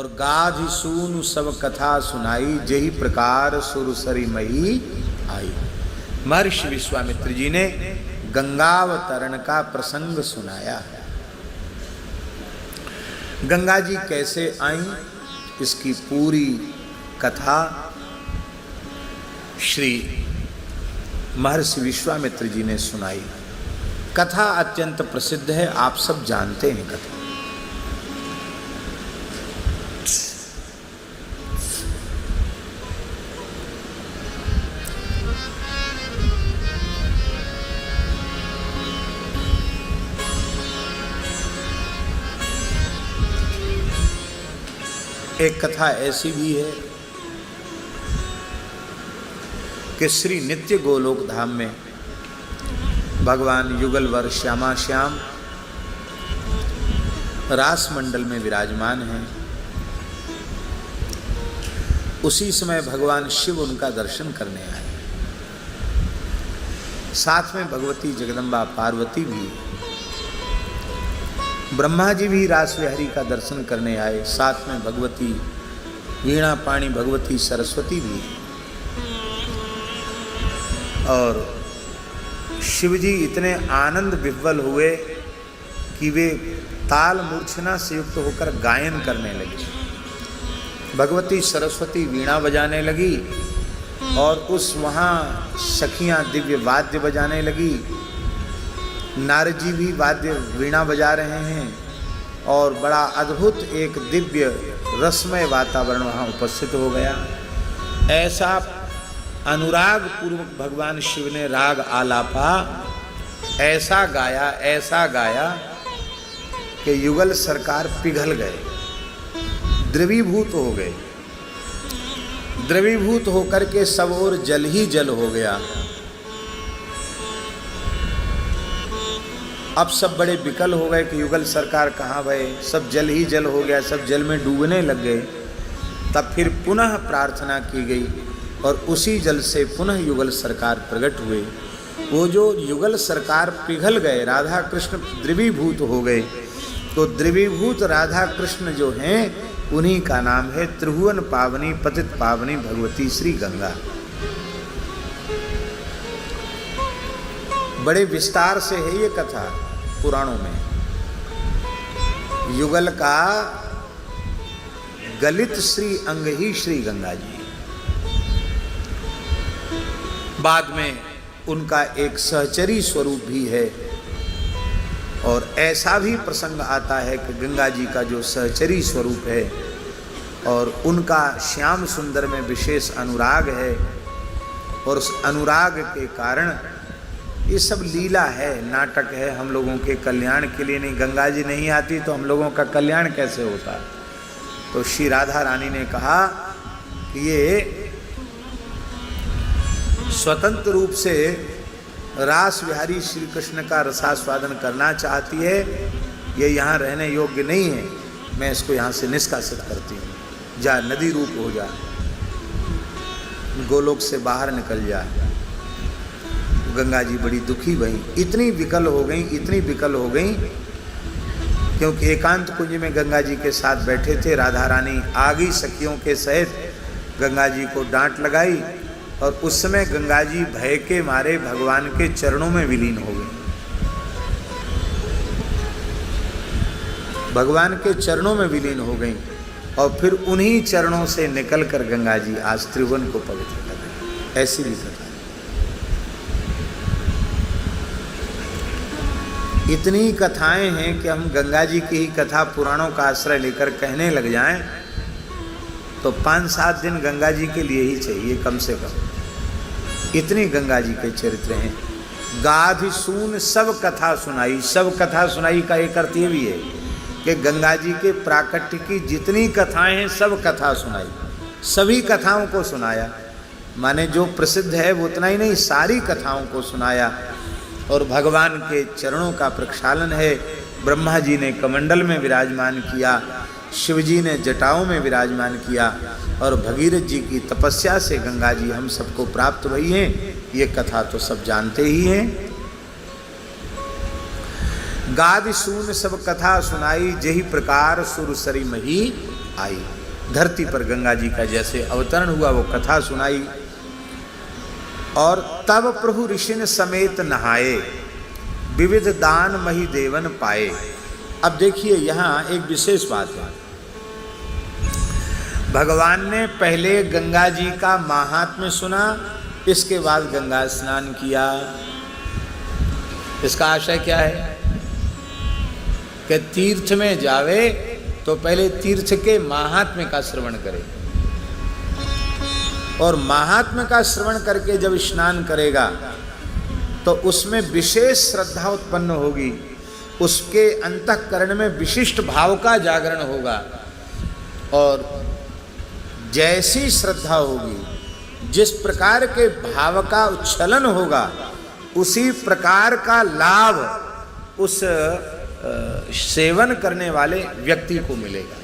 और गाधि सूनु सब कथा सुनाई, जही प्रकार सुरसरी मही आई। महर्षि विश्वामित्र जी ने गंगावतरण का प्रसंग सुनाया। गंगा जी कैसे आई, इसकी पूरी कथा श्री महर्षि विश्वामित्र जी ने सुनाई। कथा अत्यंत प्रसिद्ध है, आप सब जानते हैं कथा। एक कथा ऐसी भी है कि श्री नित्य गोलोक धाम में भगवान युगलवर श्यामा श्याम रास मंडल में विराजमान हैं। उसी समय भगवान शिव उनका दर्शन करने आए। साथ में भगवती जगदम्बा पार्वती भी, ब्रह्मा जी भी रास विहारी का दर्शन करने आए। साथ में भगवती वीणा पाणी भगवती सरस्वती भी। और शिवजी इतने आनंद विह्वल हुए कि वे ताल मूर्छना से युक्त होकर गायन करने लगे। भगवती सरस्वती वीणा बजाने लगी और उस वहाँ सखियाँ दिव्य वाद्य बजाने लगी। नारद जी भी वाद्य वीणा बजा रहे हैं और बड़ा अद्भुत एक दिव्य रसमय वातावरण वहाँ उपस्थित हो गया। ऐसा अनुराग पूर्वक भगवान शिव ने राग आलापा ऐसा गाया कि युगल सरकार पिघल गए, द्रवीभूत हो गए। द्रवीभूत होकर के सब ओर जल ही जल हो गया। अब सब बड़े विकल हो गए कि युगल सरकार कहाँ गए, सब जल ही जल हो गया, सब जल में डूबने लग गए। तब फिर पुनः प्रार्थना की गई और उसी जल से पुनः युगल सरकार प्रकट हुए। वो जो युगल सरकार पिघल गए, राधा कृष्ण द्रवीभूत हो गए, तो द्रवीभूत राधा कृष्ण जो हैं उन्हीं का नाम है त्रिभुवन पावनी पतित पावनी भगवती श्री गंगा। बड़े विस्तार से है ये कथा पुराणों में। युगल का गलित श्री अंग ही श्री गंगा जी। बाद में उनका एक सहचरी स्वरूप भी है और ऐसा भी प्रसंग आता है कि गंगा जी का जो सहचरी स्वरूप है और उनका श्याम सुंदर में विशेष अनुराग है और उस अनुराग के कारण ये सब लीला है, नाटक है, हम लोगों के कल्याण के लिए नहीं। गंगा जी नहीं आती तो हम लोगों का कल्याण कैसे होता। तो श्री राधा रानी ने कहा कि ये स्वतंत्र रूप से रास विहारी श्री कृष्ण का रसास्वादन करना चाहती है, ये यहाँ रहने योग्य नहीं है, मैं इसको यहाँ से निष्कासित करती हूँ। जा, नदी रूप हो जा, गोलोक से बाहर निकल जा। गंगा जी बड़ी दुखी भई, इतनी विकल हो गई क्योंकि एकांत कुंज में गंगा जी के साथ बैठे थे। राधा रानी आ गई सखियों के सहित, गंगा जी को डांट लगाई और उस समय गंगा जी भय के मारे भगवान के चरणों में विलीन हो गई। भगवान के चरणों में विलीन हो गई और फिर उन्हीं चरणों से निकलकर गंगा जी आज त्रिभुवन को पवित्र कर गई। ऐसी भी कथा। इतनी कथाएं हैं कि हम गंगा जी की ही कथा पुराणों का आश्रय लेकर कहने लग जाएं तो 5-7 दिन गंगा जी के लिए ही चाहिए कम से कम। इतनी गंगा जी के चरित्र हैं। गाधि सून सब कथा सुनाई। सब कथा सुनाई का एक अर्थ ये भी है कि गंगा जी के प्राकट्य की जितनी कथाएं हैं सब कथा सुनाई, सभी कथाओं को सुनाया। माने जो प्रसिद्ध है वो उतना ही नहीं, सारी कथाओं को सुनाया। और भगवान के चरणों का प्रक्षालन है। ब्रह्मा जी ने कमंडल में विराजमान किया, शिवजी ने जटाओं में विराजमान किया और भगीरथ जी की तपस्या से गंगा जी हम सबको प्राप्त हुई हैं। ये कथा तो सब जानते ही हैं। गाधि सून सब कथा सुनाई, जही प्रकार सुरसरी मही आई। धरती पर गंगा जी का जैसे अवतरण हुआ वो कथा सुनाई। और तब प्रभु ऋषिन समेत नहाए, विविध दान मही देवन पाए। अब देखिए यहाँ एक विशेष बात है। भगवान ने पहले गंगा जी का महात्म्य सुना, इसके बाद गंगा स्नान किया। इसका आशय क्या है कि तीर्थ में जावे तो पहले तीर्थ के महात्म्य का श्रवण करे, और महात्म्य का श्रवण करके जब स्नान करेगा तो उसमें विशेष श्रद्धा उत्पन्न होगी, उसके अंतःकरण में विशिष्ट भाव का जागरण होगा, और जैसी श्रद्धा होगी, जिस प्रकार के भाव का उच्छलन होगा, उसी प्रकार का लाभ उस सेवन करने वाले व्यक्ति को मिलेगा।